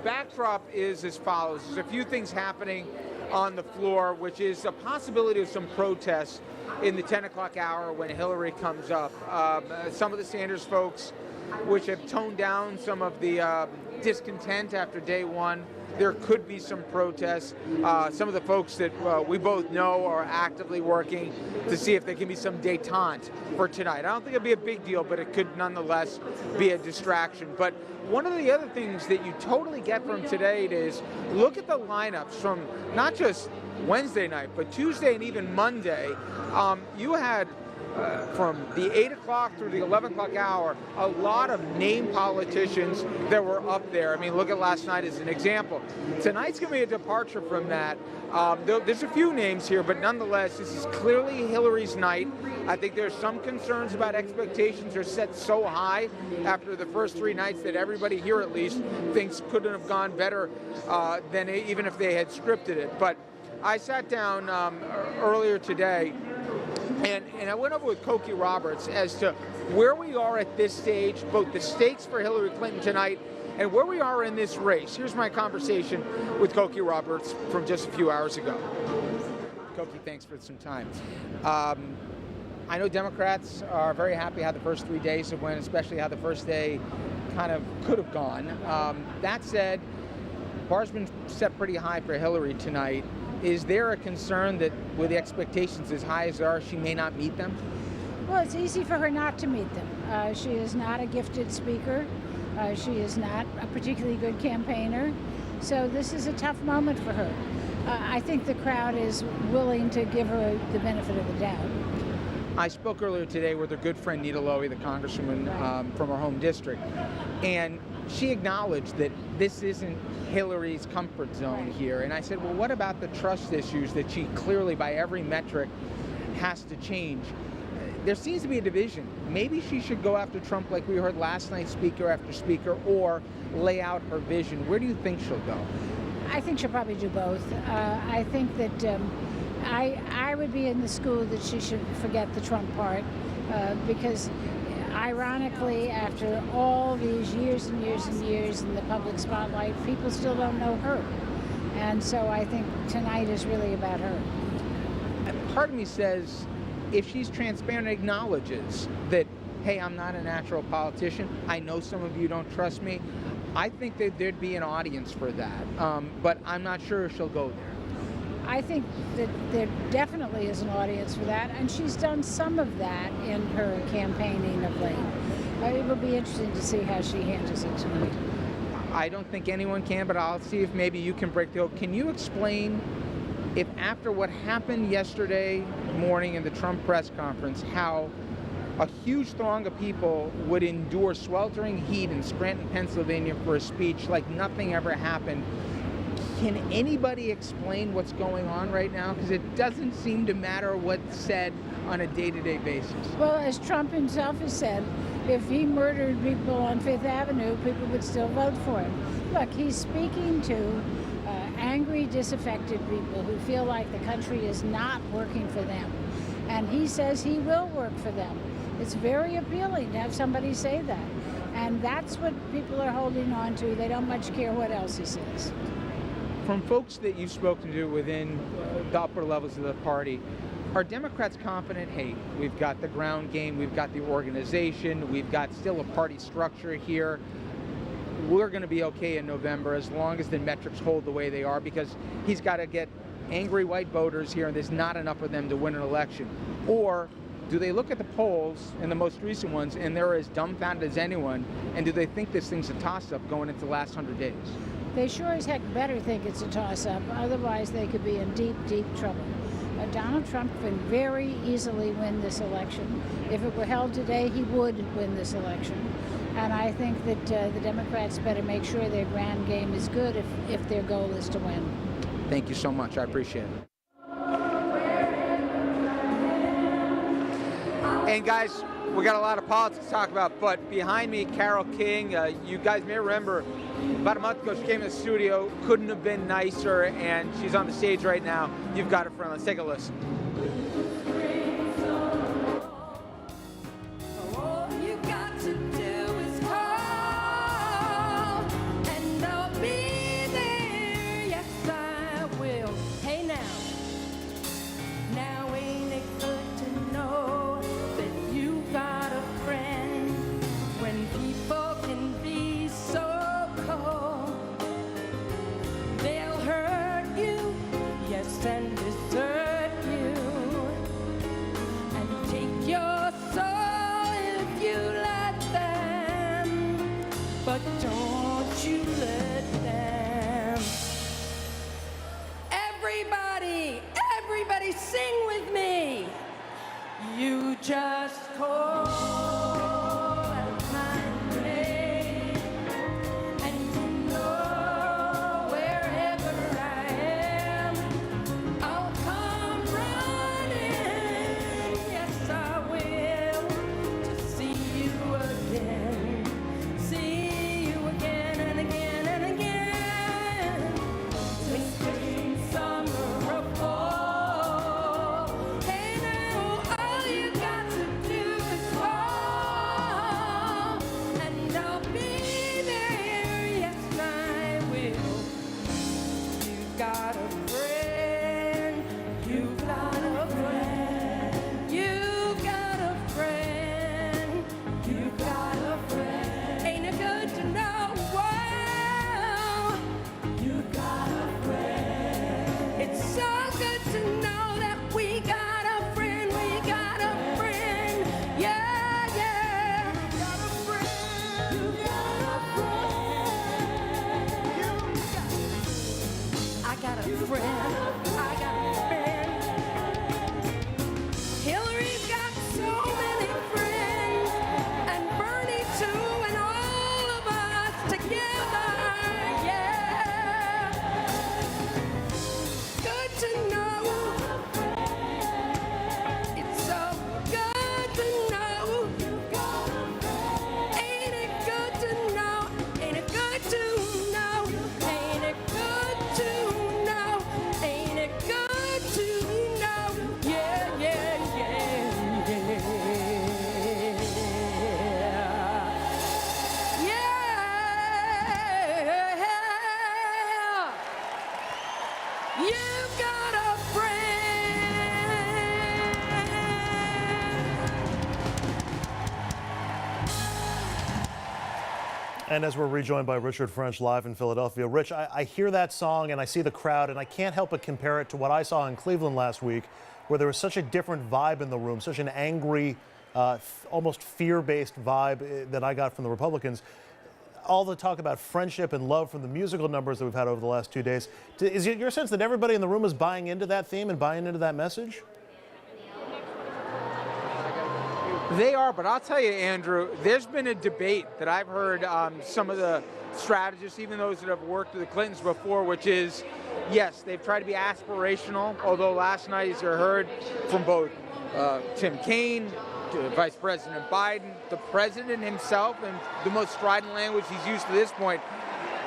Backdrop is as follows. There's a few things happening on the floor, which is a possibility of some protests in the 10 o'clock hour when Hillary comes up. Some of the Sanders folks, which have toned down some of the discontent after day one, there could be some protests. Some of the folks that we both know are actively working to see if there can be some détente for tonight. I don't think it'll be a big deal, but it could nonetheless be a distraction. But one of the other things that you totally get from today is look at the lineups from not just Wednesday night, but Tuesday and even Monday. You had from the 8 o'clock through the 11 o'clock hour, a lot of named politicians that were up there. I mean, look at last night as an example. Tonight's going to be a departure from that. There's a few names here, but nonetheless, this is clearly Hillary's night. I think there's some concerns about expectations are set so high after the first three nights that everybody here at least thinks couldn't have gone better than even if they had scripted it. But I sat down earlier today and I went over with Cokie Roberts as to where we are at this stage, both the stakes for Hillary Clinton tonight and where we are in this race. Here's my conversation with Cokie Roberts from just a few hours ago. Cokie, thanks for some time. I know Democrats are very happy how the first 3 days have went, especially how the first day kind of could have gone. That said, bar's been set pretty high for Hillary tonight. Is there a concern that with the expectations as high as they are, she may not meet them? Well, it's easy for her not to meet them. She is not a gifted speaker. She is not a particularly good campaigner. So this is a tough moment for her. I think the crowd is willing to give her the benefit of the doubt. I spoke earlier today with her good friend Nita Lowey, the congresswoman from her home district, and she acknowledged that this isn't Hillary's comfort zone here. And I said, well, what about the trust issues that she clearly, by every metric, has to change? There seems to be a division. Maybe she should go after Trump like we heard last night, speaker after speaker, or lay out her vision. Where do you think she'll go? I think she'll probably do both. I think that I would be in the school that she should forget the Trump part because ironically, after all these years and years and years in the public spotlight, people still don't know her. And so I think tonight is really about her. Part of me says, if she's transparent and acknowledges that, hey, I'm not a natural politician, I know some of you don't trust me, I think that there'd be an audience for that. But I'm not sure she'll go there. I think that there definitely is an audience for that, and she's done some of that in her campaigning of late. It will be interesting to see how she handles it tonight. I don't think anyone can, but I'll see if maybe you can break the code. Can you explain if after what happened yesterday morning in the Trump press conference, how a huge throng of people would endure sweltering heat in Scranton, Pennsylvania for a speech like nothing ever happened? Can anybody explain what's going on right now? Because it doesn't seem to matter what's said on a day-to-day basis. Well, as Trump himself has said, if he murdered people on Fifth Avenue, people would still vote for him. Look, he's speaking to angry, disaffected people who feel like the country is not working for them. And he says he will work for them. It's very appealing to have somebody say that. And that's what people are holding on to. They don't much care what else he says. From folks that you've spoken to within the upper levels of the party, are Democrats confident, hey, we've got the ground game, we've got the organization, we've got still a party structure here, we're going to be okay in November as long as the metrics hold the way they are, because he's got to get angry white voters here and there's not enough of them to win an election? Or do they look at the polls and the most recent ones and they're as dumbfounded as anyone, and do they think this thing's a toss-up going into the last 100 days? They sure as heck better think it's a toss-up, otherwise they could be in deep, deep trouble. Donald Trump can very easily win this election. If it were held today, he would win this election. And I think that the Democrats better make sure their ground game is good if their goal is to win. Thank you so much. I appreciate it. And guys, we got a lot of politics to talk about, but behind me, Carole King, you guys may remember about a month ago she came to the studio, couldn't have been nicer, and she's on the stage right now. You've got her friend. Let's take a listen. All you got to do is call, and I'll be You got a friend. And as we're rejoined by Richard French live in Philadelphia, Rich, I hear that song and I see the crowd, and I can't help but compare it to what I saw in Cleveland last week, where there was such a different vibe in the room, such an angry, almost fear-based vibe that I got from the Republicans. All the talk about friendship and love from the musical numbers that we've had over the last 2 days. Is it your sense that everybody in the room is buying into that theme and buying into that message? They are, but I'll tell you, Andrew, there's been a debate that I've heard some of the strategists, even those that have worked with the Clintons before, which is, yes, they've tried to be aspirational, although last night, as you heard from both Tim Kaine, to Vice President Biden, the president himself, and the most strident language he's used to this point,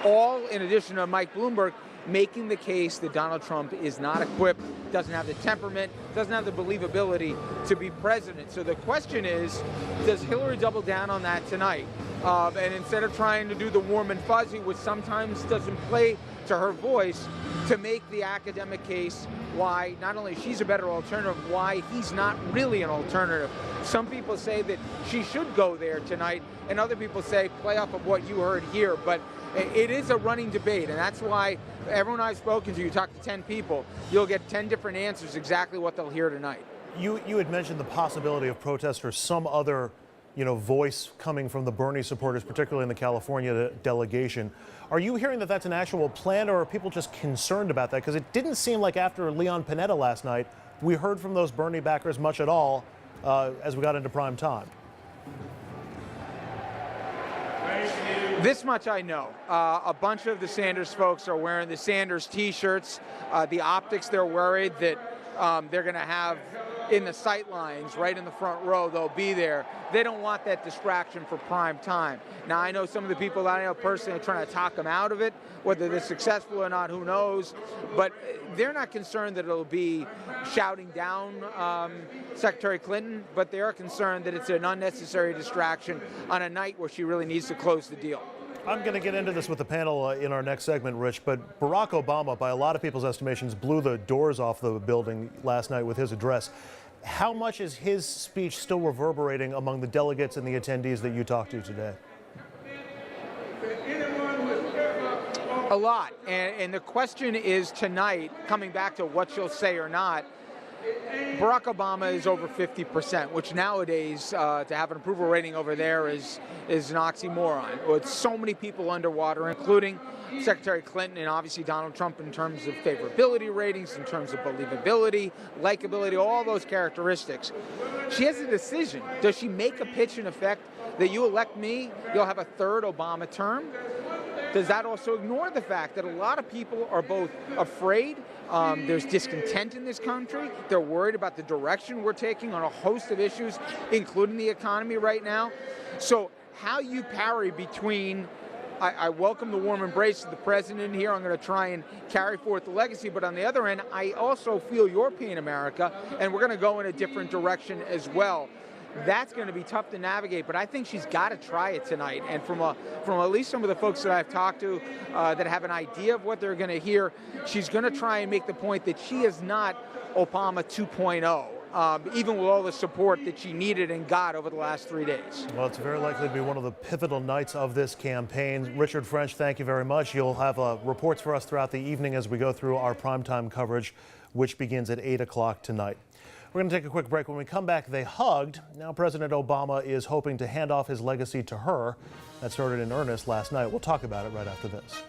all in addition to Mike Bloomberg, making the case that Donald Trump is not equipped, doesn't have the temperament, doesn't have the believability to be president. So the question is, does Hillary double down on that tonight? And instead of trying to do the warm and fuzzy, which sometimes doesn't play to her voice, to make the academic case why not only she's a better alternative, why he's not really an alternative. Some people say that she should go there tonight, and other people say play off of what you heard here. But it is a running debate, and that's why everyone I've spoken to, you talk to 10 people, you'll get 10 different answers exactly what they'll hear tonight. You had mentioned the possibility of protest or some other, voice coming from the Bernie supporters, particularly in the California delegation. Are you hearing that that's an actual plan, or are people just concerned about that? Because it didn't seem like after Leon Panetta last night, we heard from those Bernie backers much at all as we got into prime time. This much I know. A bunch of the Sanders folks are wearing the Sanders T-shirts. The optics, they're worried that they're going to have in the sight lines, right in the front row, they'll be there. They don't want that distraction for prime time. Now, I know some of the people that I know personally are trying to talk them out of it. Whether they're successful or not, who knows? But they're not concerned that it'll be shouting down Secretary Clinton, but they are concerned that it's an unnecessary distraction on a night where she really needs to close the deal. I'm going to get into this with the panel in our next segment, Rich, but Barack Obama, by a lot of people's estimations, blew the doors off the building last night with his address. How much is his speech still reverberating among the delegates and the attendees that you talked to today? A lot. And the question is tonight, coming back to what she'll say or not, Barack Obama is over 50%, which nowadays, to have an approval rating over there is an oxymoron. With so many people underwater, including Secretary Clinton and obviously Donald Trump in terms of favorability ratings, in terms of believability, likability, all those characteristics. She has a decision. Does she make a pitch in effect that you elect me, you'll have a third Obama term? Does that also ignore the fact that a lot of people are both afraid, there's discontent in this country, they're worried about the direction we're taking on a host of issues, including the economy right now? So how you parry between, I welcome the warm embrace of the president here, I'm going to try and carry forth the legacy, but on the other end, I also feel European America, and we're going to go in a different direction as well. That's going to be tough to navigate, but I think she's got to try it tonight. And from at least some of the folks that I've talked to that have an idea of what they're going to hear, she's going to try and make the point that she is not Obama 2.0, even with all the support that she needed and got over the last 3 days. Well, it's very likely to be one of the pivotal nights of this campaign. Richard French, thank you very much. You'll have reports for us throughout the evening as we go through our primetime coverage, which begins at 8 o'clock tonight. We're going to take a quick break. When we come back, they hugged. Now President Obama is hoping to hand off his legacy to her. That started in earnest last night. We'll talk about it right after this.